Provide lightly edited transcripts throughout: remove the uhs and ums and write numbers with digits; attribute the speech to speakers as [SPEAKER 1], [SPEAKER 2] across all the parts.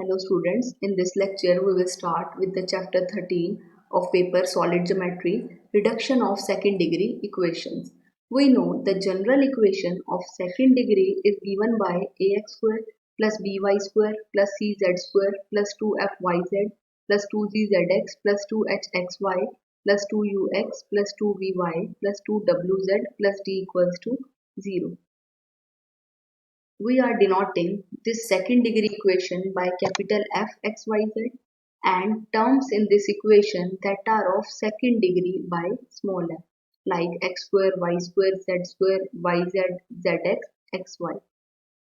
[SPEAKER 1] Hello students, in this lecture we will start with the chapter 13 of paper Solid Geometry, Reduction of Second Degree Equations. We know the general equation of second degree is given by ax square plus by square plus cz square plus 2fyz plus 2gzx plus 2hxy plus 2ux plus 2vy plus 2wz plus d equals to 0. We are denoting this second degree equation by capital F x y z and terms in this equation that are of second degree by small f like x square, y square, z square, yz, zx, xy.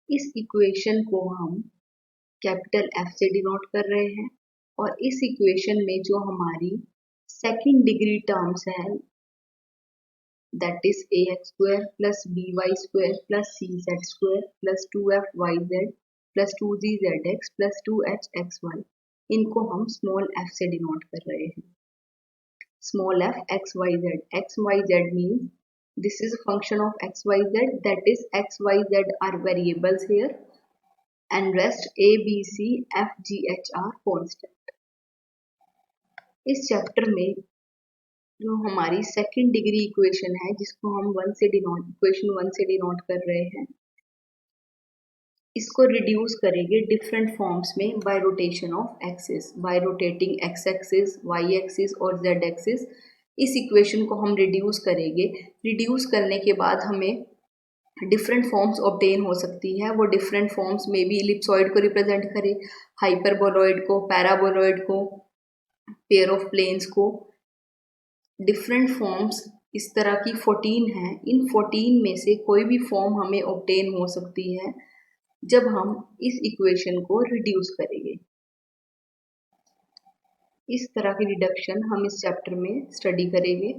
[SPEAKER 1] इस equation को हम capital F से denote कर रहे हैं और इस equation में जो हमारी सेकंड डिग्री टर्म्स है that is ax square plus by square plus cz square plus 2fyz plus 2gzx plus 2hxy इनको हम स्मॉल f से डिनोट कर रहे हैं. Small f xyz. xyz means this is a function of xyz, that is xyz are variables here and rest a b c f g h are constant. इस chapter में जो हमारी second degree equation है जिसको हम equation 1 से denote कर रहे हैं, इसको रिड्यूस करेंगे डिफरेंट फॉर्म्स में by rotation of axis, by rotating X axis, Y axis और जेड एक्सिस. इस इक्वेशन को हम रिड्यूस करेंगे. रिड्यूस करने के बाद हमें डिफरेंट फॉर्म्स ऑब्टेन हो सकती है. वो डिफरेंट फॉर्म्स में भी इलिप्सॉइड को रिप्रेजेंट करे, हाइपरबोलॉइड को, पैराबोलॉइड को, पेयर ऑफ प्लेन्स को. डिफरेंट फॉर्म्स इस तरह की 14 हैं. इन 14 में से कोई भी फॉर्म हमें ऑब्टेन हो सकती है जब हम इस इक्वेशन को रिड्यूस करेंगे. इस तरह की रिडक्शन हम इस चैप्टर में स्टडी करेंगे.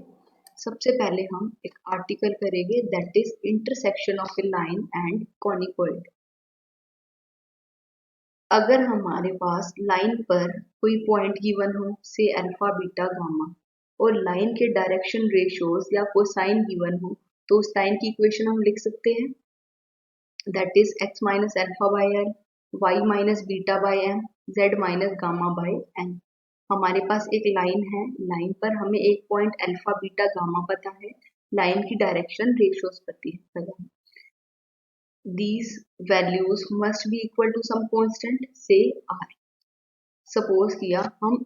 [SPEAKER 1] सबसे पहले हम एक आर्टिकल करेंगे that is intersection of A line and conicoid. अगर हमारे पास लाइन पर कोई पॉइंट गिवन हो से अल्फा बीटा गामा और लाइन के डायरेक्शन रेशियोज या कोसाइन गिवन हो तो उस लाइन की इक्वेशन हम लिख सकते हैं that is x minus alpha by L, y minus beta by M, z minus gamma by N. हमारे पास एक लाइन है, लाइन पर हमें एक पॉइंट अल्फा बीटा गामा पता है, लाइन की डायरेक्शन रेशियोज पता है. These values must be equal to some constant, say r. Suppose किया हम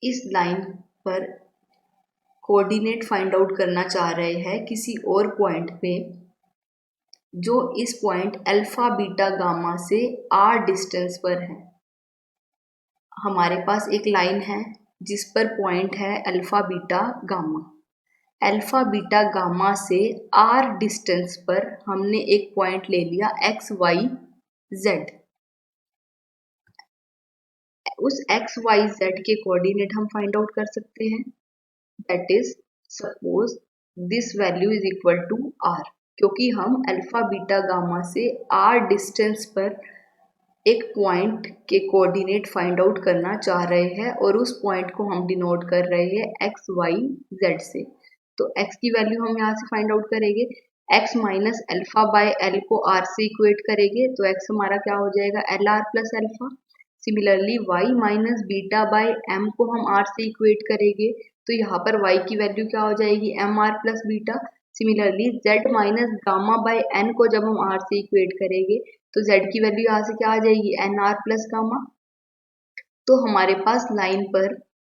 [SPEAKER 1] इस लाइन पर कोऑर्डिनेट फाइंड आउट करना चाह रहे हैं किसी और पॉइंट पे जो इस पॉइंट अल्फा बीटा गामा से r डिस्टेंस पर है. हमारे पास एक लाइन है जिस पर पॉइंट है alpha beta gamma. Alpha beta gamma से r डिस्टेंस पर हमने एक पॉइंट ले लिया x y z. उस x y z के कोऑर्डिनेट हम फाइंड आउट कर सकते हैं. That is suppose this value is equal to r, क्योंकि हम अल्फा बीटा गामा से r डिस्टेंस पर एक पॉइंट के कोऑर्डिनेट फाइंड आउट करना चाह रहे हैं और उस पॉइंट को हम डिनोट कर रहे हैं x y z से. तो x की वैल्यू हम यहाँ से फाइंड आउट करेंगे. x minus alpha by L को r से इक्वेट करेंगे तो x हमारा क्या हो जाएगा L R plus alpha. Similarly y minus beta by m को हम r से इक्वेट करेंगे तो यहाँ पर y की वैल्यू क्या हो जाएगी M are plus beta. Similarly z minus gamma by n को जब हम r से इक्वेट करेंगे तो z की वैल्यू यहाँ से क्या आ जाएगी एन आर प्लस गामा. तो हमारे पास लाइन पर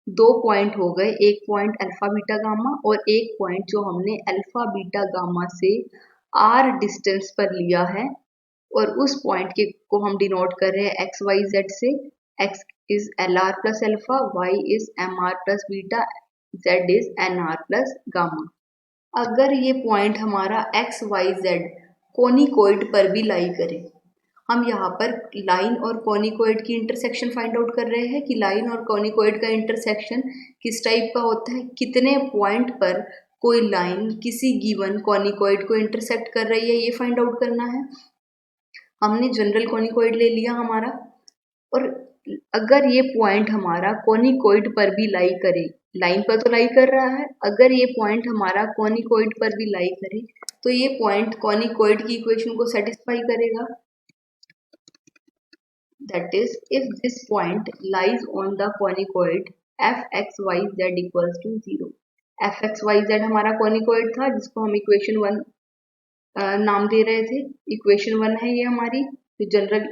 [SPEAKER 1] दो पॉइंट हो गए, एक पॉइंट अल्फा बीटा गामा और एक पॉइंट जो हमने अल्फा बीटा गामा से r डिस्टेंस पर लिया है और उस पॉइंट के को हम डिनोट कर रहे हैं एक्स वाई जेड से. x is L R plus alpha, y is M R plus beta, z is N are plus gamma. अगर ये पॉइंट हमारा एक्स वाई जेड कोनिकॉइड पर भी लाई करे, हम यहाँ पर लाइन और कोनिकॉइड की इंटरसेक्शन फाइंड आउट कर रहे हैं कि लाइन और कोनिकॉइड का इंटरसेक्शन किस टाइप का होता है, कितने पॉइंट पर कोई लाइन किसी गिवन कोनिकॉइड को इंटरसेक्ट कर रही है ये फाइंड आउट करना है. हमने जनरल कोनिकॉइड ले लिया हमारा, और अगर ये पॉइंट हमारा कोनिकॉइड पर भी लाई करे, लाइन पर तो लाई कर रहा है, अगर ये पॉइंट हमारा कोनिकॉइड पर भी लाई करे तो ये पॉइंट कोनिकॉइड की इक्वेशन को सेटिस्फाई करेगा. That is, if this point lies on the conicoid fxyz equals to 0. fxyz हमारा conicoid था जिसको हम इक्वेशन 1 नाम दे रहे थे. इक्वेशन 1 है ये हमारी, जो जनरल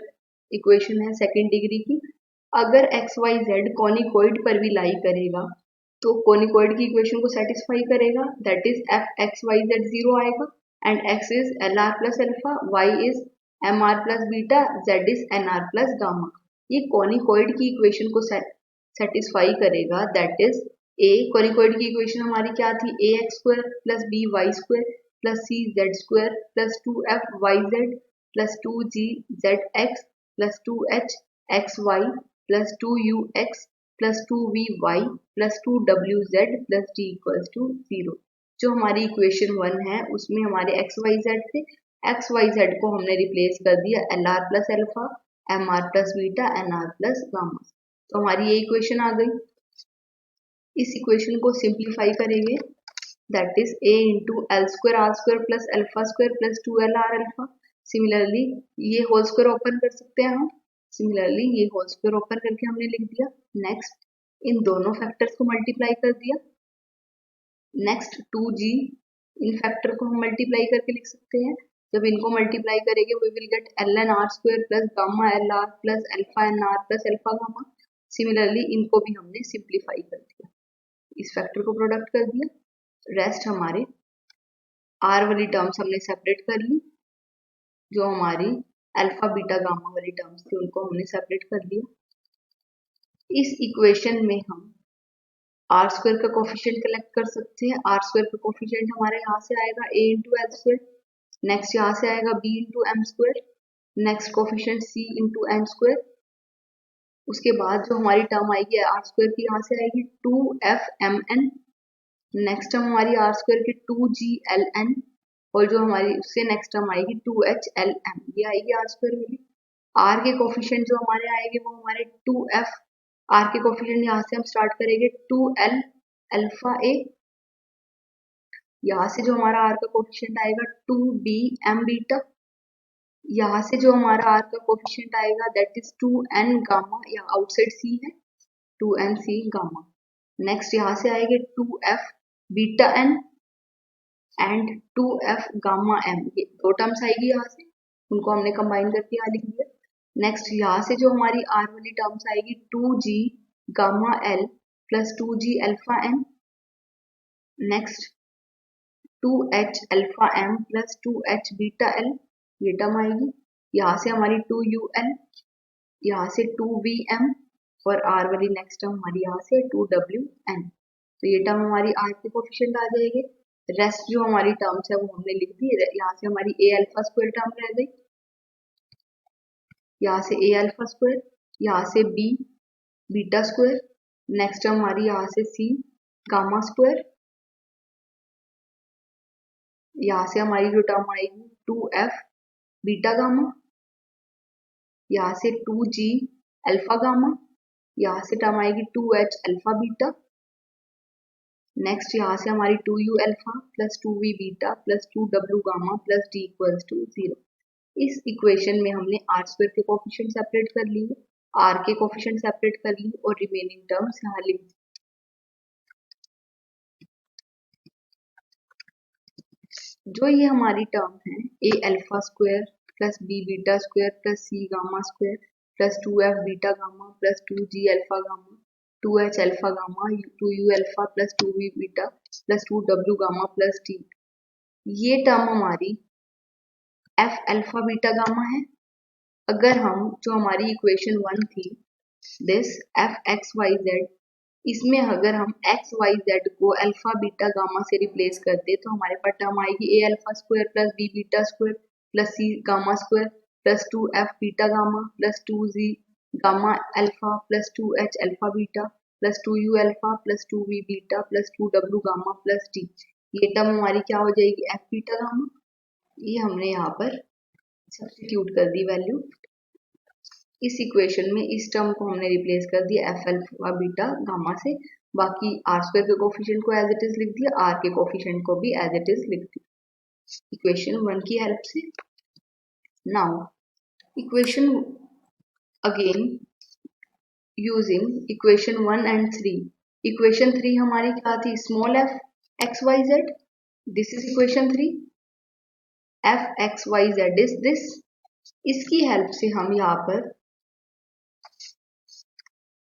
[SPEAKER 1] इक्वेशन है सेकेंड डिग्री की. अगर एक्स वाई जेड कॉनिकॉइड पर भी लाई करेगा तो कॉनिकॉइड की इक्वेशन को सेटिस्फाई करेगा. That is F x Y Z 0 आएगा and X is L R plus alpha, Y is M R plus beta, Z is N are plus gamma. ये conicoid की इक्वेशन को सेटिस्फाई करेगा. That is a, conicoid की equation हमारी क्या थी, A X square plus B Y square plus C Z square plus 2f Y Z plus 2g Z X plus 2h X Y plus 2ux plus 2vy plus 2wz plus d equals to 0. जो हमारी equation 1 है उसमें हमारे X Y Z थे. X Y Z को हमने replace कर दिया L are plus alpha, M R plus beta, N R plus gamma. तो हमारी ये इक्वेशन आ गई. इस इक्वेशन को सिंप्लीफाई करेंगे. That is a into L square R square plus alpha square plus 2l R alpha. Similarly ये whole square open कर सकते हैं हम. सिमिलरली ये होल स्क्वायर ओपन करके हमने लिख दिया. नेक्स्ट इन दोनों फैक्टर्स को मल्टीप्लाई कर दिया. नेक्स्ट 2g, इन फैक्टर को हम मल्टीप्लाई करके लिख सकते हैं. जब इनको मल्टीप्लाई करेंगे we will get L N R square plus gamma L are plus alpha N are plus alpha gamma. Similarly इनको भी हमने सिंप्लीफाई कर दिया, इस फैक्टर को प्रोडक्ट कर दिया. रेस्ट हमारे आर वाली टर्म्स हमने सेपरेट कर ली. जो हमारी अल्फा बीटा गामा वाली टर्म्स थी उनको हमने सेपरेट कर लिया. इस इक्वेशन में हम आर स्क्वायर का कोफिशिएंट कलेक्ट कर सकते हैं. आर स्क्वायर का कोफिशिएंट हमारे यहाँ से आएगा a into L square. Next यहाँ से आएगा b into M square. Next coefficient c into N square. उसके बाद जो हमारी टर्म आएगी आर स्क्वायर की यहाँ से आएगी 2f mn. नेक्स्ट टर्म हमारी आर स्क्वायर की 2gln और जो हमारी उससे नेक्स्ट टर्म आएगी 2hlm. ये आएगी आर स्क्वायर वाली. आर के कोफिशिएंट जो हमारे आएंगे वो हमारे 2f, आर के कोफिशिएंट यहाँ से हम स्टार्ट करेंगे 2l अल्फा a. यहाँ से जो हमारा आर का कोफिशिएंट आएगा 2b m बीटा. यहाँ से जो हमारा आर का कोफिशिएंट आएगा दैट इज 2n गामा, यहाँ आउटसाइड c है 2n c गामा. नेक्स्ट यहाँ से आएंगे 2f beta n and 2f gamma m. ये दो टर्म्स आएगी यहाँ से, उनको हमने कंबाइन करके यहाँ लिख दिया. नेक्स्ट यहाँ से जो हमारी आर वाली टर्म्स आएगी 2g gamma l plus 2g alpha m. Next 2h alpha m plus 2h beta l, ये टर्म आएगी. यहाँ से हमारी 2ul, यहाँ से 2vm और r वाली नेक्स्ट टर्म हमारी यहाँ से 2wn. तो ये टर्म हमारी आर के कोफिशिएंट आ जाएंगे. रेस्ट जो हमारी टर्म्स है वो हमने लिख दी. यहाँ से हमारी a अल्फा स्क्वायर टर्म रह गई, यहाँ से a अल्फा स्क्वायर, यहाँ से b beta square. Next term हमारी यहाँ से c गामा स्क्वायर. यहाँ से हमारी जो टर्म आएगी 2f बीटा गामा, यहाँ से 2g अल्फा गामा, यहाँ से टर्म आएगी 2h अल्फा बीटा. नेक्स्ट यहाँ से हमारी 2u alpha plus 2v beta plus 2w gamma plus d equals to 0. इस इक्वेशन में हमने आर स्क्वायर के कोफिशिएंट सेपरेट कर लिए, आर के कोफिशिएंट सेपरेट कर लिए और रिमेनिंग टर्म्स यहाँ लिख दी. जो ये हमारी टर्म है a alpha square plus b beta square plus c gamma square plus 2f beta gamma plus 2g alpha gamma 2h alpha gamma 2u alpha plus 2v beta plus 2w gamma plus d, ये term हमारी f alpha beta gamma है. अगर हम जो हमारी equation 1 थी this f x y z, इसमें अगर हम x y z को अल्फा बीटा गामा से रिप्लेस कर दे तो हमारे पास टर्म आएगी a alpha square plus b beta square plus c gamma square plus 2f beta gamma plus 2g gamma alpha plus 2h alpha beta plus 2u alpha plus 2v beta plus 2w gamma plus d. ये term हमारी क्या हो जाएगी f beta gamma. ये हमने यहाँ पर substitute कर दी वैल्यू. इस इक्वेशन में इस टर्म को हमने रिप्लेस कर दिया एफ अल्फा बीटा गामा से. बाकी आर स्क्वायर के कोफिशिएंट को एज इट इज लिख दिया, आर के कोफिशिएंट को भी एज इट इज लिख दिया इक्वेशन 1 की हेल्प से. Now equation again using equation 1 and 3। Equation 3 हमारी क्या थी, small F x Y Z, this is equation 3, F x Y Z is this. इसकी हेल्प से हम यहाँ पर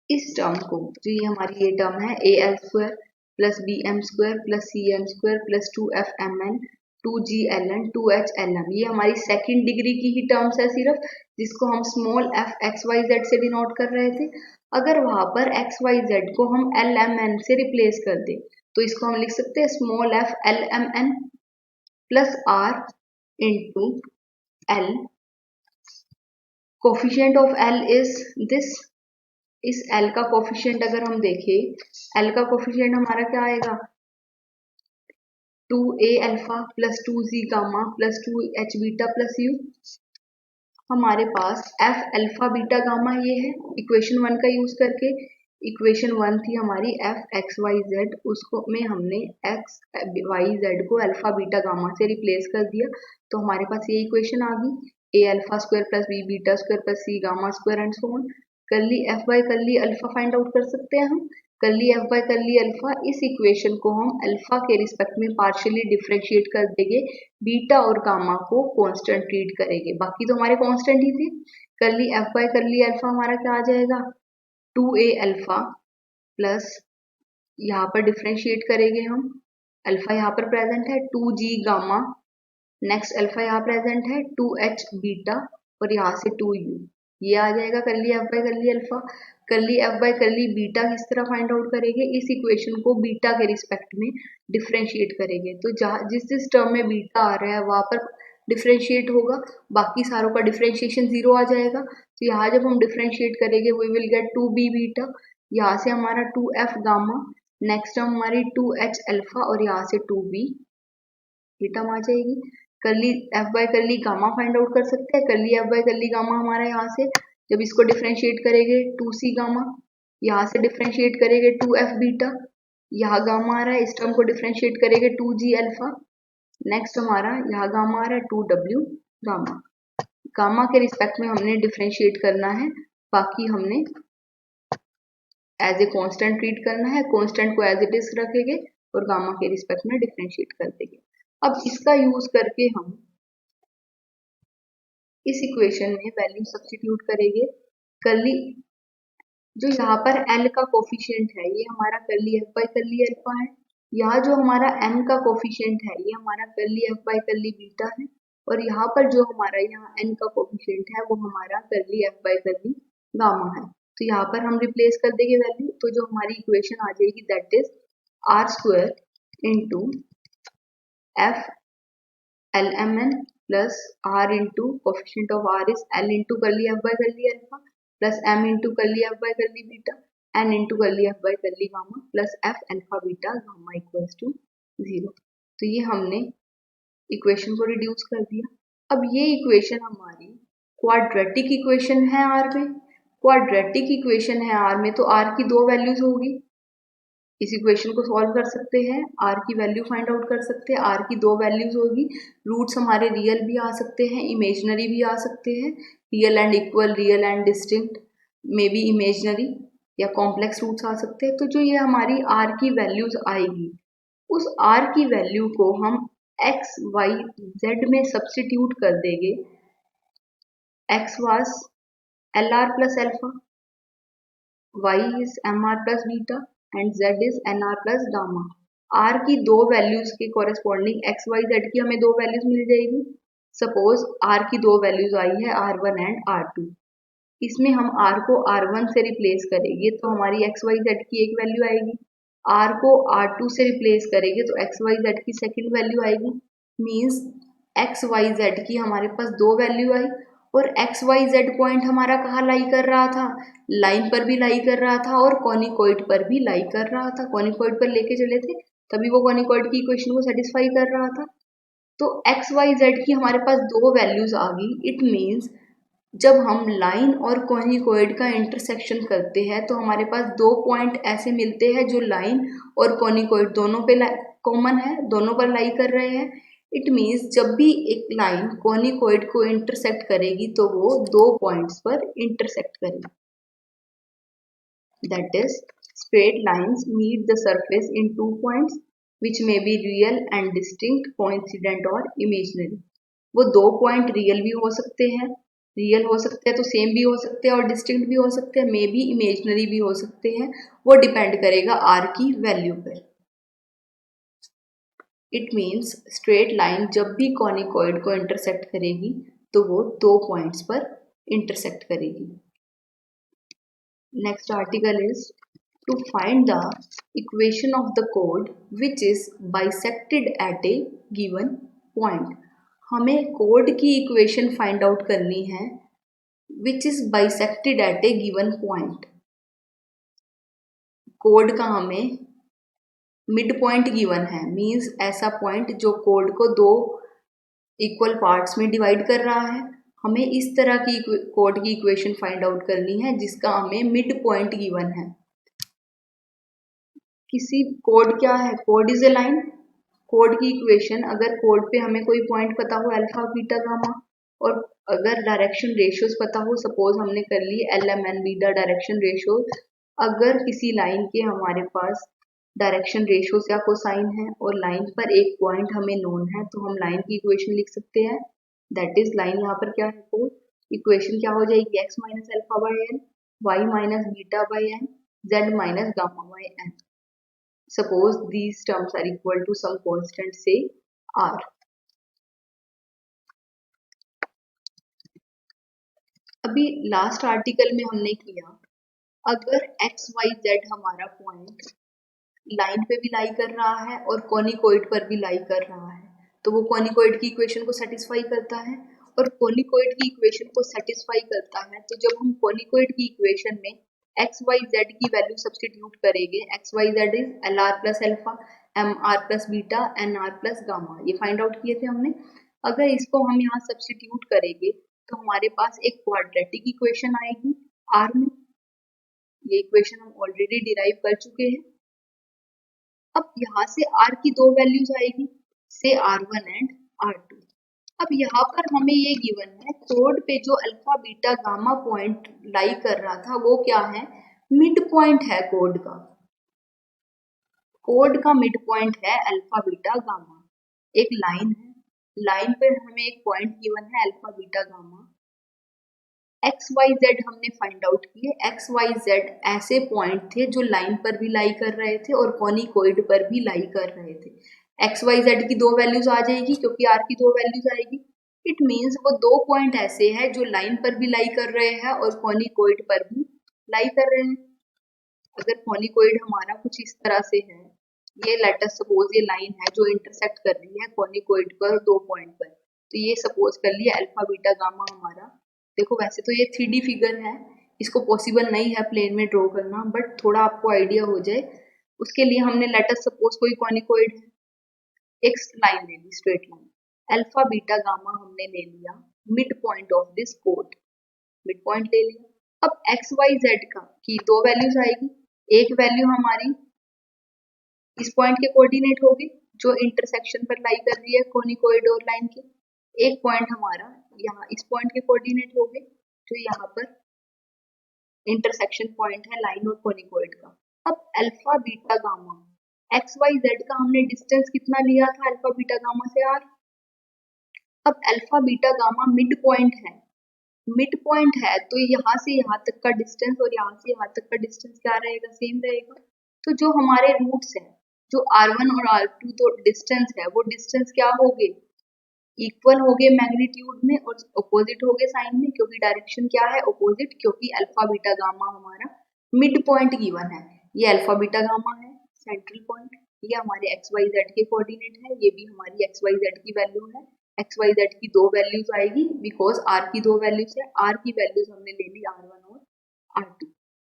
[SPEAKER 1] इस टर्म को, जो ये हमारी ये टर्म है A L square plus B M square plus C M square plus 2f mn 2g ln 2h lm, ये हमारी सेकेंड डिग्री की ही टर्म्स है सिर्फ, जिसको हम small F x Y Z से डिनोट कर रहे थे। अगर वहां पर एक्स वाई जेड को हम एल एम एन से रिप्लेस कर दे तो इसको हम लिख सकते हैं small F L M N plus are into L, coefficient of L is this. इस L का कोफिशिएंट अगर हम देखें, L का कोफिशिएंट हमारा क्या आएगा, 2a alpha plus 2z gamma plus 2h beta plus u। हमारे पास f अल्फा बीटा गामा ये है इक्वेशन 1 का यूज करके। इक्वेशन 1 थी हमारी f एक्स वाई जेड, उसको में हमने x वाई जेड को अल्फा बीटा गामा से रिप्लेस कर दिया, तो हमारे पास ये इक्वेशन आ गई, a alpha square plus b beta square plus c gamma square and so on. Curly F by curly alpha find out कर सकते हैं हम। Curly F by curly alpha, इस इक्वेशन को हम अल्फा के रिस्पेक्ट में पार्शियली डिफरेंशिएट कर देंगे, बीटा और गामा को कांस्टेंट ट्रीट करेंगे, बाकी तो हमारे कांस्टेंट ही थे। Curly F by curly alpha हमारा क्या आ जाएगा, 2a अल्फा प्लस, यहाँ पर डिफरेंशिएट करेंगे हम, अल्फा यहाँ पर प्रेजेंट है, 2g गामा, नेक्स्ट अल्फा यहाँ प्रेजेंट है, 2h बीटा और यहाँ से 2u, ये आ जाएगा curly F by curly alpha. Curly F by curly beta किस तरह फाइंड आउट करेंगे, इस इक्वेशन को बीटा के रिस्पेक्ट में डिफरेंशिएट करेंगे, तो जहाँ जिस जिस टर्म में बीटा आ रहा है वहां पर डिफरेंशिएट होगा, बाकी सारों का डिफरेंशिएशन 0 आ जाएगा। तो यहाँ जब हम डिफरेंशिएट करेंगे we will gate 2b beta, यहाँ से हमारा 2f गामा, नेक्स्ट टर्म हमारी 2h अल्फा और यहाँ से 2b ये टर्म आ जाएगी। Curly F by curly gamma find out कर सकते हैं, curly F by curly gamma हमारा यहाँ से जब इसको डिफरेंशिएट करेंगे 2c गामा, यहाँ से डिफरेंशिएट करेंगे 2f बीटा, यहाँ गामा आ रहा है, इस टर्म को डिफरेंशिएट करेंगे 2g अल्फा, नेक्स्ट हमारा यहाँ गामा आ रहा है 2w गामा। गामा के रिस्पेक्ट में हमने डिफरेंशिएट करना है, बाकी हमने एज ए कांस्टेंट ट्रीट करना है, कांस्टेंट को एज इट इज रखेंगे और गामा के रिस्पेक्ट में डिफरेंशिएट कर देंगे। अब इसका यूज करके हम इस इक्वेशन में वैल्यू सब्स्टिट्यूट करेंगे। कर्ली जो यहाँ पर L का कोफिशिएंट है ये हमारा curly F by curly alpha है, यहाँ जो हमारा M का कोफिशिएंट है ये हमारा curly F by curly beta है, और यहाँ पर जो हमारा यहाँ N का कोफिशिएंट है वो हमारा curly F by curly gamma है। तो यहाँ पर हम रिप्लेस कर देंगे वैल्यू, तो जो हमारी इक्वेशन आ जाएगी that is r square into f L M N plus are into coefficient of r is l into curly F by curly alpha plus M into curly F by curly beta n into curly F by curly gamma plus f alpha beta gamma equals to 0। तो ये हमने equation को reduce कर दिया। अब ये equation हमारी quadratic equation है आर में, क्वाड्रेटिक इक्वेशन है आर में, तो आर की दो वैल्यूज होगी, इस इक्वेशन को सॉल्व कर सकते हैं, आर की वैल्यू फाइंड आउट कर सकते हैं, आर की दो वैल्यूज होगी, रूट्स हमारे रियल भी आ सकते हैं, इमेजनरी भी आ सकते हैं, real and equal, real and distinct, may be imaginary या कॉम्प्लेक्स रूट्स आ सकते हैं। तो जो ये हमारी आर की वैल्यूज आएगी, उस आर की वैल्यू को हम एक्स वाई जेड में सब्स्टिट्यूट कर देंगे। X was l are plus alpha, Y is M R plus beta and z is nr plus gamma. r की दो वैल्यूज के कॉरेस्पॉन्डिंग x y z की हमें दो वैल्यूज मिल जाएगी। सपोज r की दो वैल्यूज आई है r1 एंड r2, इसमें हम r को r1 से रिप्लेस करेंगे तो हमारी x y z की एक वैल्यू आएगी, r को r2 से रिप्लेस करेंगे तो x y z की सेकेंड वैल्यू आएगी। मीन्स x y z की हमारे पास दो वैल्यू आई, और एक्स वाई जेड पॉइंट हमारा कहाँ लाई कर रहा था, लाइन पर भी लाई कर रहा था और कॉनिकॉइड पर भी लाई कर रहा था, कॉनिकॉइड पर लेके चले थे तभी वो कॉनिकॉइड की इक्वेशन को सेटिस्फाई कर रहा था। तो एक्स वाई जेड की हमारे पास दो वैल्यूज आ गई। इट मीन्स जब हम लाइन और कॉनिकॉइड का इंटरसेक्शन करते हैं तो हमारे पास दो पॉइंट ऐसे मिलते हैं जो लाइन और कॉनिकॉइड दोनों पे कॉमन है, दोनों पर लाई कर रहे हैं। इट मीन्स जब भी एक लाइन कोनिकॉइड को इंटरसेक्ट करेगी तो वो 2 पॉइंट्स पर इंटरसेक्ट करेगी. That is, straight lines meet the surface in 2 points which may be real and distinct, coincident or imaginary. वो 2 पॉइंट रियल भी हो सकते हैं, रियल हो सकते हैं तो सेम भी हो सकते हैं और डिस्टिंक्ट भी हो सकते हैं, मे बी इमेजनरी भी हो सकते हैं. वो डिपेंड करेगा आर की वैल्यू पर. इट मीन्स स्ट्रेट लाइन जब भी कॉनिकॉइड को इंटरसेक्ट करेगी तो वो 2 पॉइंट्स पर इंटरसेक्ट करेगी. Next article is to find the equation of the कोड which is bisected at a given point. हमें कोड की इक्वेशन फाइंड आउट करनी है which is bisected at a given point. कोड का हमें मिड पॉइंट गिवन है, मीन्स ऐसा पॉइंट जो कोड को 2 इक्वल पार्ट्स में डिवाइड कर रहा है. हमें इस तरह की कोड की इक्वेशन फाइंड आउट करनी है जिसका हमें मिड पॉइंट गिवन है. किसी कोड क्या है, code is a line. Code की इक्वेशन अगर कोड पे हमें कोई पॉइंट पता हो अल्फा बीटा गामा और अगर डायरेक्शन रेशियोज पता हो, सपोज हमने कर ली LMN बीटा डायरेक्शन रेशियो. अगर किसी लाइन के हमारे पास डायरेक्शन रेशियोज या कोसाइन है और लाइन पर एक पॉइंट हमें नोन है तो हम लाइन की इक्वेशन लिख सकते हैं. दैट इज लाइन यहाँ पर क्या है, कोड. इक्वेशन क्या हो जाएगी, x minus alpha by n, y minus beta by n, z minus gamma by n. Suppose these terms are equal to some constant से r. अभी लास्ट आर्टिकल में हमने किया अगर x y z हमारा पॉइंट लाइन पे भी लाई कर रहा है और कोनिकॉइड पर भी लाई कर रहा है तो वो कोनिकॉइड की इक्वेशन को सेटिस्फाई करता है. और कोनिकॉइड की इक्वेशन को सेटिस्फाई करता है तो जब हम कोनिकॉइड की इक्वेशन में एक्स वाई जेड की वैल्यू सब्स्टिट्यूट करेंगे, x Y Z is L R plus alpha, M R plus beta, N R plus gamma, ये फाइंड आउट किए थे हमने. अगर इसको हम यहाँ सब्स्टिट्यूट करेंगे तो हमारे पास एक क्वाड्रेटिक इक्वेशन आएगी आर में. ये इक्वेशन हम ऑलरेडी डिराइव कर चुके हैं. अब यहाँ से r की 2 वैल्यूज आएगी, से r1 एंड r2. अब यहाँ पर हमें ये गिवन है कोड पे जो alpha beta gamma point lie कर रहा था वो क्या है, मिड पॉइंट है कोड का. कोड का मिड पॉइंट है अल्फा बीटा गामा. एक लाइन है, लाइन पे हमें एक पॉइंट गिवन है alpha beta gamma. X Y z हमने फाइंड आउट किए. एक्स वाई जेड ऐसे पॉइंट थे जो लाइन पर भी लाई कर रहे थे और कोनिकॉइड पर भी लाई कर रहे थे. एक्स वाई जेड की 2 वैल्यूज आ जाएगी क्योंकि आर की 2 वैल्यूज आएगी. इट मीन्स वो 2 पॉइंट ऐसे हैं जो लाइन पर भी लाई कर रहे हैं और कोनिकॉइड पर भी लाई कर रहे हैं. अगर कोनिकॉइड हमारा कुछ इस तरह से है, ये लेट अस सपोज ये लाइन है जो इंटरसेक्ट कर रही है कोनिकॉइड पर 2 पॉइंट पर, तो ये सपोज कर लिया अल्फा बीटा गामा हमारा. देखो वैसे तो ये 3D फिगर है, इसको पॉसिबल नहीं है प्लेन में ड्रॉ करना, बट थोड़ा आपको आइडिया हो जाए उसके लिए हमने लेट अस सपोज कोई कोनिकॉइड है, एक लाइन ले ली straight line, alpha beta gamma हमने ले लिया मिड पॉइंट ऑफ दिस कोड, मिड पॉइंट ले लिया. अब एक्स वाई जेड का की 2 वैल्यूज आएगी. एक वैल्यू हमारी इस पॉइंट के कोऑर्डिनेट होगी जो इंटरसेक्शन पर लाई कर रही है कोनिकॉइड और लाइन के. एक पॉइंट हमारा यहाँ इस पॉइंट के कोऑर्डिनेट होंगे जो यहाँ पर इंटरसेक्शन पॉइंट है लाइन और कोनिकॉइड का. अब alpha beta gamma x Y z का हमने डिस्टेंस कितना लिया था अल्फा बीटा गामा से आर. अब alpha beta gamma mid point है, मिड पॉइंट है तो यहाँ से यहाँ तक का डिस्टेंस और यहाँ से यहाँ तक का डिस्टेंस क्या रहेगा, सेम रहेगा. तो जो हमारे रूट्स हैं, जो R1 और R2 तो डिस्टेंस है, वो डिस्टेंस क्या हो गए, इक्वल हो गए मैग्नीट्यूड में और अपोजिट हो गए साइन में, क्योंकि डायरेक्शन क्या है अपोजिट, क्योंकि अल्फा बीटा गामा हमारा मिड पॉइंट गिवन है. ये अल्फा बीटा गामा है सेंट्रल पॉइंट, ये हमारे एक्स वाई जेड के कोऑर्डिनेट है, ये भी हमारी एक्स वाई जेड की वैल्यू है. एक्स वाई जेड की 2 वैल्यूज आएगी बिकॉज आर की 2 वैल्यूज है. आर की वैल्यूज हमने ले ली R1 और R2.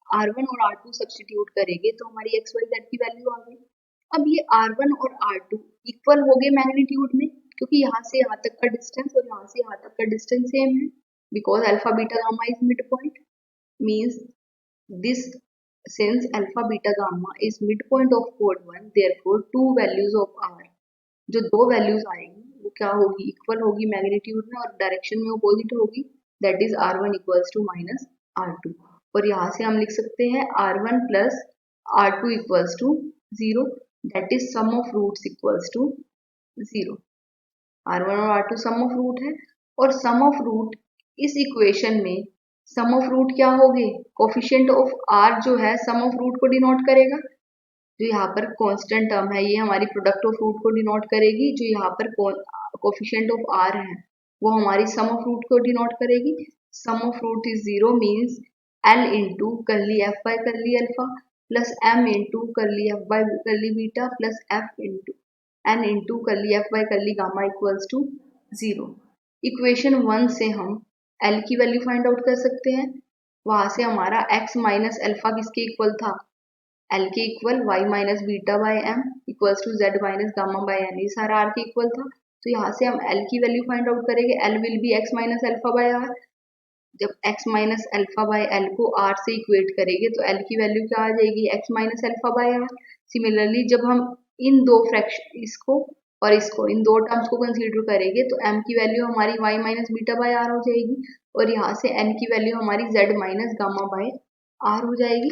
[SPEAKER 1] R1 और R2 सब्स्टिट्यूट करेंगे तो हमारी एक्स वाई जेड की वैल्यू आ गई. अब ये R1 और R2 इक्वल हो गए मैग्नीट्यूड में क्योंकि यहाँ से यहाँ तक का डिस्टेंस और यहाँ से यहाँ तक का डिस्टेंस सेम है because alpha beta gamma is mid point. Means this since alpha beta gamma is midpoint of code 1 therefore 2 values of r, जो 2 वैल्यूज आएगी वो क्या होगी, इक्वल होगी मैग्नीट्यूड में और डायरेक्शन में अपोजिट होगी, that is R1 equals to minus R2। और यहाँ से हम लिख सकते हैं R1 plus R2 equals to 0, that is sum of roots equals to 0। R1 और R2 सम ऑफ रूट है, और सम ऑफ रूट इस इक्वेशन में सम ऑफ रूट क्या होंगे, कोफिशिएंट ऑफ R जो है सम ऑफ रूट को डिनोट करेगा। जो यहाँ पर कांस्टेंट टर्म है ये हमारी प्रोडक्ट ऑफ रूट को डिनोट करेगी, जो यहाँ पर कोफिशिएंट ऑफ R है वो हमारी सम ऑफ रूट को डिनोट करेगी। Sum of root is 0 means L into curly F by curly alpha plus M into curly F by curly beta plus F into N into curly F by curly gamma equals to 0। Equation 1 से हम L की value find out कर सकते हैं। वहां से हमारा x minus alpha किसके इक्वल था, L के equal y minus beta by m equals to z minus gamma by n, ये सारा R के इक्वल था। तो यहाँ से हम L की वैल्यू फाइंड आउट करेंगे, L will be x minus alpha by R। जब x minus alpha by L को R से इक्वेट करेंगे तो L की वैल्यू क्या आ जाएगी, x minus alpha by R। Similarly जब हम इन दो फ्रैक्शन इसको और इसको इन दो टर्म्स को कंसीडर करेंगे तो m की वैल्यू हमारी y minus beta by R हो जाएगी, और यहाँ से n की वैल्यू हमारी z minus gamma by R हो जाएगी।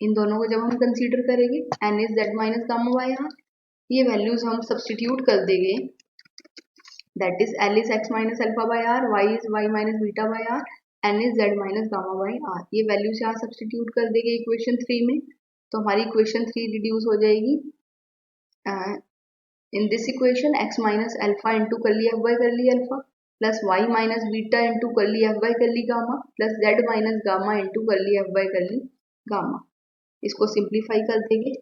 [SPEAKER 1] इन दोनों को जब हम कंसीडर करेंगे n is z minus gamma by R, ये वैल्यूज हम सब्सटीट्यूट कर देंगे, that is L is x minus alpha by R, y is y minus beta by R, n is z minus gamma by R। ये values यहाँ substitute कर देंगे equation 3 में, तो हमारी इक्वेशन 3 रिड्यूस हो जाएगी। In this equation x minus alpha into curly f by curly alpha plus y minus beta into curly f by curly gamma plus z minus gamma into curly f by curly gamma, इसको simplify कर देंगे,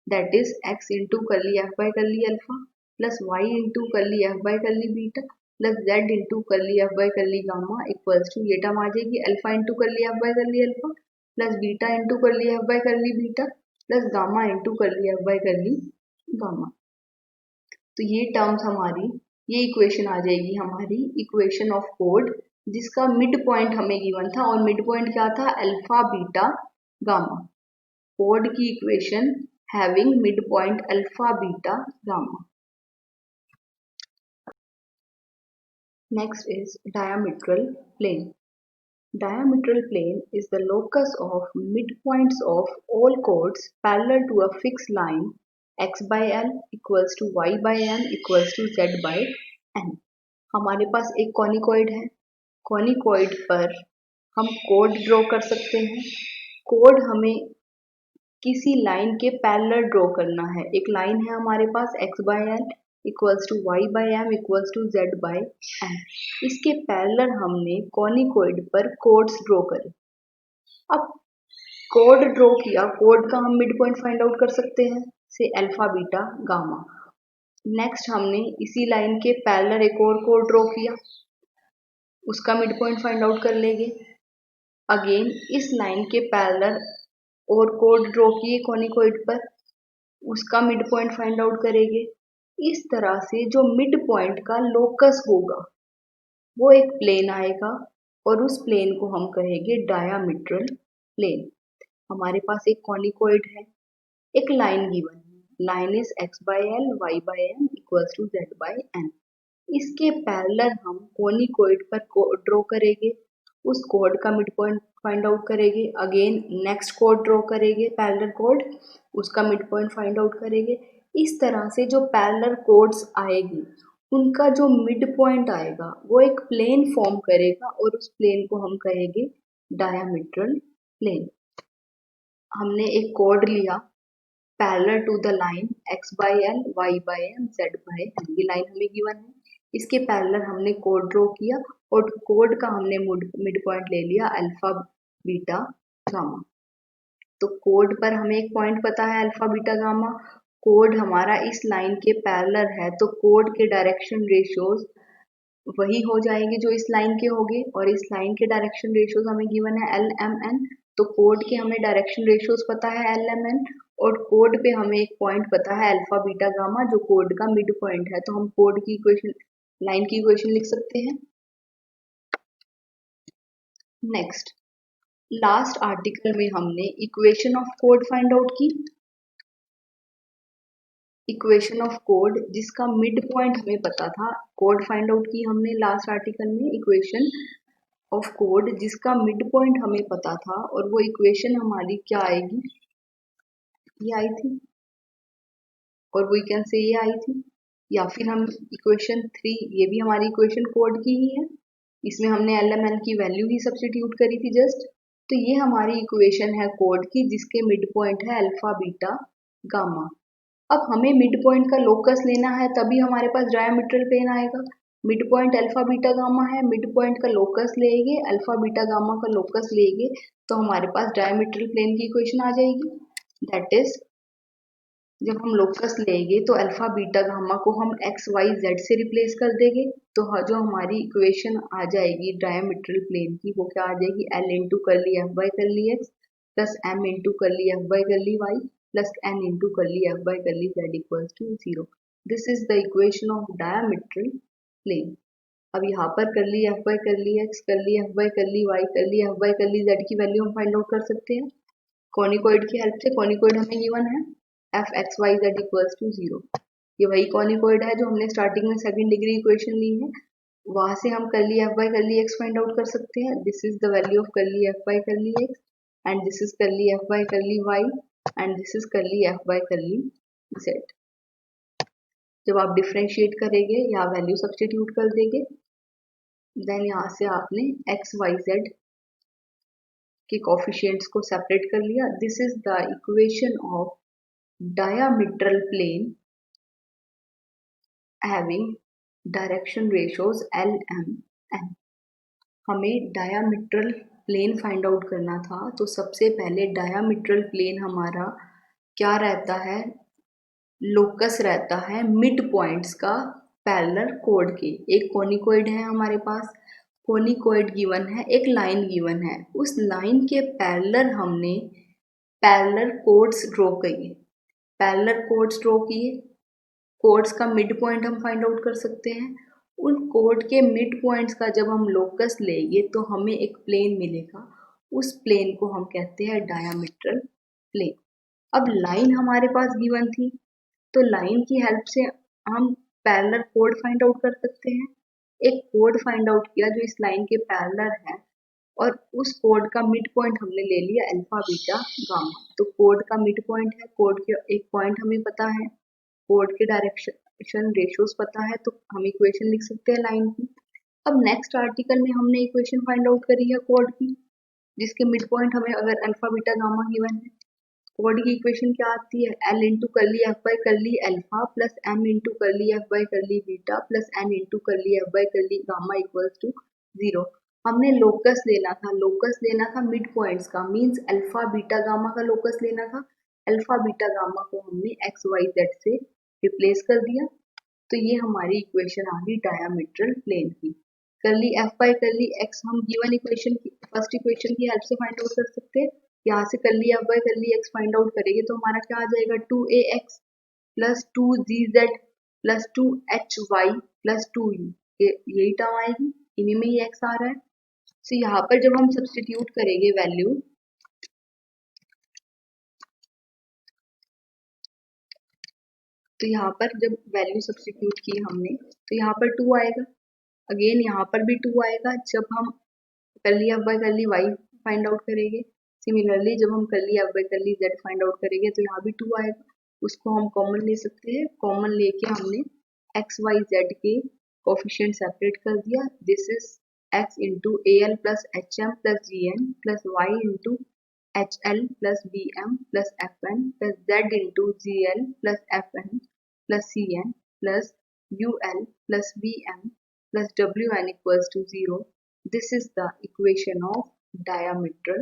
[SPEAKER 1] that is x into curly f by curly alpha plus y into curly f by curly beta plus z into curly f by curly gamma equals to, ये term आ जाएगी alpha into curly f by curly alpha plus beta into curly f by curly beta plus gamma into curly f by curly gamma। तो ये terms हमारी, ये equation आ जाएगी हमारी इक्वेशन ऑफ कोड, जिसका मिड पॉइंट हमें गिवन था, और मिड पॉइंट क्या था, अल्फा बीटा गामा। कोड की equation having mid point alpha beta gamma. Next is diametral plane. Diametral plane is the locus of midpoints of all chords parallel to a fixed line x by l equals to y by m equals to z by n। हमारे पास एक conicoid है, conicoid पर हम code draw कर सकते हैं। Code हमें किसी लाइन के पैरेलल ड्रॉ करना है। एक लाइन है हमारे पास x by l equals to y by m equals to z by n। इसके पैरेलल हमने कॉनिकॉइड पर कोड्स ड्रॉ करे। अब कोड ड्रॉ किया, कोड का हम मिड पॉइंट फाइंड आउट कर सकते हैं, से अल्फा बीटा गामा। नेक्स्ट हमने इसी लाइन के पैरेलल एक और कोड ड्रॉ किया, उसका मिड पॉइंट फाइंड आउट कर लेंगे। अगेन इस लाइन के पैरेलल और कोड ड्रॉ किए कॉनिकॉइड पर, उसका मिड पॉइंट फाइंड आउट करेंगे। इस तरह से जो मिड पॉइंट का लोकस होगा वो एक प्लेन आएगा, और उस प्लेन को हम कहेंगे डायमीट्रल प्लेन। हमारे पास एक कॉनिकॉइड है, एक लाइन गिवन है, line is x by l y by m equals to z by n। इसके पैरेलल हम कॉनिकॉइड पर कोड ड्रॉ करेंगे, उस कोड का मिड पॉइंट फाइंड आउट करेंगे। अगेन नेक्स्ट कोड ड्रॉ करेंगे पैरेलल कोड, उसका मिड पॉइंट फाइंड आउट करेंगे। इस तरह से जो पैरेलल कोड्स आएगी उनका जो मिड पॉइंट आएगा वो एक प्लेन फॉर्म करेगा, और उस प्लेन को हम कहेंगे डायमीट्रल प्लेन। हमने एक कोड लिया parallel to the line x by l y by m z by n, ये लाइन हमें गिवन है, इसके पैरेलल हमने कोड ड्रॉ किया, और कोड का हमने मिड पॉइंट ले लिया अल्फा बीटा गामा। तो कोड पर हमें एक पॉइंट पता है अल्फा बीटा गामा, कोड हमारा इस लाइन के पैरेलल है, तो कोड के डायरेक्शन रेशियोज वही हो जाएंगे जो इस लाइन के होंगे, और इस लाइन के डायरेक्शन रेशियोज हमें गिवन है एल एम एन। तो कोड के हमें डायरेक्शन रेशियोज पता है एल एम एन, और कोड पे हमें एक पॉइंट पता है अल्फा बीटा गामा जो कोड का मिड पॉइंट है। तो हम कोड की इक्वेशन, लाइन की इक्वेशन लिख सकते हैं। नेक्स्ट लास्ट आर्टिकल में हमने equation of code find out की। इक्वेशन ऑफ कोड जिसका मिड पॉइंट हमें पता था, कोड फाइंड आउट की हमने लास्ट आर्टिकल में, इक्वेशन ऑफ कोड जिसका मिड पॉइंट हमें पता था, और वो इक्वेशन हमारी क्या आएगी, ये आई थी, और वी कैन से ये आई थी, या फिर हम इक्वेशन 3, ये भी हमारी इक्वेशन कोड की ही है, इसमें हमने LMN की वैल्यू ही सब्स्टिट्यूट करी थी जस्ट। तो ये हमारी इक्वेशन है कोड की जिसके मिड पॉइंट है अल्फा बीटा गामा। अब हमें मिड पॉइंट का लोकस लेना है, तभी हमारे पास डायमीट्रल प्लेन आएगा। Mid point alpha beta gamma है, मिड पॉइंट का लोकस लेंगे, अल्फा बीटा गामा का लोकस लेंगे, तो हमारे पास डायमीट्रल प्लेन की इक्वेशन आ जाएगी। दैट इज, जब हम लोकस लेंगे तो अल्फा बीटा गामा को हम एक्स वाई जेड से रिप्लेस कर देंगे, तो जो हमारी इक्वेशन आ जाएगी डायमीट्रल प्लेन की, वो क्या आ जाएगी, L into curly F by curly X plus M into curly F by curly Y plus N into curly F by curly Z equals to 0। This is the equation of diametral plane. अब यहाँ पर curly F by curly X, curly F by curly Y, curly F by curly Z की value हम find out कर सकते हैं conicoid की help से। कॉनिकॉइड हमें गिवन है f x Y z equals to 0। ये वही कॉनिकॉइड है जो हमने स्टार्टिंग में सेकंड डिग्री इक्वेशन ली है, वहां से हम curly F by curly X find out कर सकते हैं। This is the value of curly F by curly X and this is curly F by curly Y and this is curly F by curly Z. जब आप differentiate करेंगे या value substitute कर देंगे, then यहाँ से आपने एक्स वाई जेड के कोफिशिएंट्स को सेपरेट कर लिया। This is the equation of diametral plane having direction ratios L, M, N। हमें डायामीट्रल प्लेन फाइंड आउट करना था, तो सबसे पहले डायामीट्रल प्लेन हमारा क्या रहता है, लोकस रहता है मिड पॉइंट्स का पैरेलल कोड के। एक कोनिकॉइड है हमारे पास, कोनिकॉइड गिवन है, एक लाइन गिवन है, उस लाइन के पैरेलल हमने पैरेलल कोड्स ड्रॉ किए, पैरेलल कोड्स ड्रॉ किए, कोड्स का मिड पॉइंट हम फाइंड आउट कर सकते हैं। उन कोड के मिड पॉइंट्स का जब हम लोकस लेंगे तो हमें एक प्लेन मिलेगा, उस प्लेन को हम कहते हैं डायामीट्रल प्लेन। अब लाइन हमारे पास गिवन थी, तो लाइन की हेल्प से हम पैरेलल कोड फाइंड आउट कर सकते हैं। एक कोड फाइंड आउट किया जो इस लाइन के पैरेलल है, और उस कोड का मिड पॉइंट हमने ले लिया अल्फा बीटा गामा। तो कोड का मिड पॉइंट है, कोड के एक पॉइंट हमें पता है, कोड के डायरेक्शन रेशियोज पता है, तो हम इक्वेशन लिख सकते हैं लाइन की। अब नेक्स्ट आर्टिकल में हमने इक्वेशन फाइंड आउट करी है कोड की, जिसके मिड पॉइंट हमें अगर अल्फा बीटा गामा गिवन है, कोड की इक्वेशन क्या आती है, L into curly F by curly alpha plus M into curly F by curly beta plus N into curly F by curly gamma equals to 0। हमने locus लेना था, locus लेना था मिड पॉइंट्स का, मींस अल्फा बीटा गामा का locus लेना था। Alpha beta gamma को हमने एक्स वाई जेड से रिप्लेस कर दिया, तो ये हमारी इक्वेशन आ गई डायामीट्रल प्लेन की। करली एफ बाई करली एक्स हम गिवन इक्वेशन की फर्स्ट इक्वेशन की हेल्प से फाइंड आउट कर सकते हैं। यहाँ से करली F by curly X find out करेंगे तो हमारा क्या आ जाएगा, 2ax plus 2gz plus 2hy plus 2u, यही टर्म आएगी, इन्हीं में ही x आ रहा है। तो यहाँ पर जब हम सब्स्टिट्यूट करेंगे वैल्यू, तो यहाँ पर जब वैल्यू सब्स्टिट्यूट की हमने, तो यहाँ पर 2 आएगा, अगेन यहाँ पर भी 2 आएगा जब हम curly F by curly y find out करेंगे। सिमिलरली जब हम curly F by curly z find out करेंगे तो यहाँ भी 2 आएगा, उसको हम कॉमन ले सकते हैं। कॉमन लेके हमने एक्स वाई जेड के कोफिशिएंट सेपरेट कर दिया। This is x into a l plus h m plus g n plus y into h l plus B m plus f n plus z into g l plus f n plus c n plus u l plus B m plus डब्ल्यू n equals to 0। This is the equation of diametral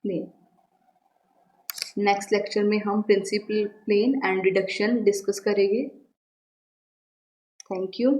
[SPEAKER 1] plane. Next lecture में हम principal plane and reduction discuss करेंगे। Thank you.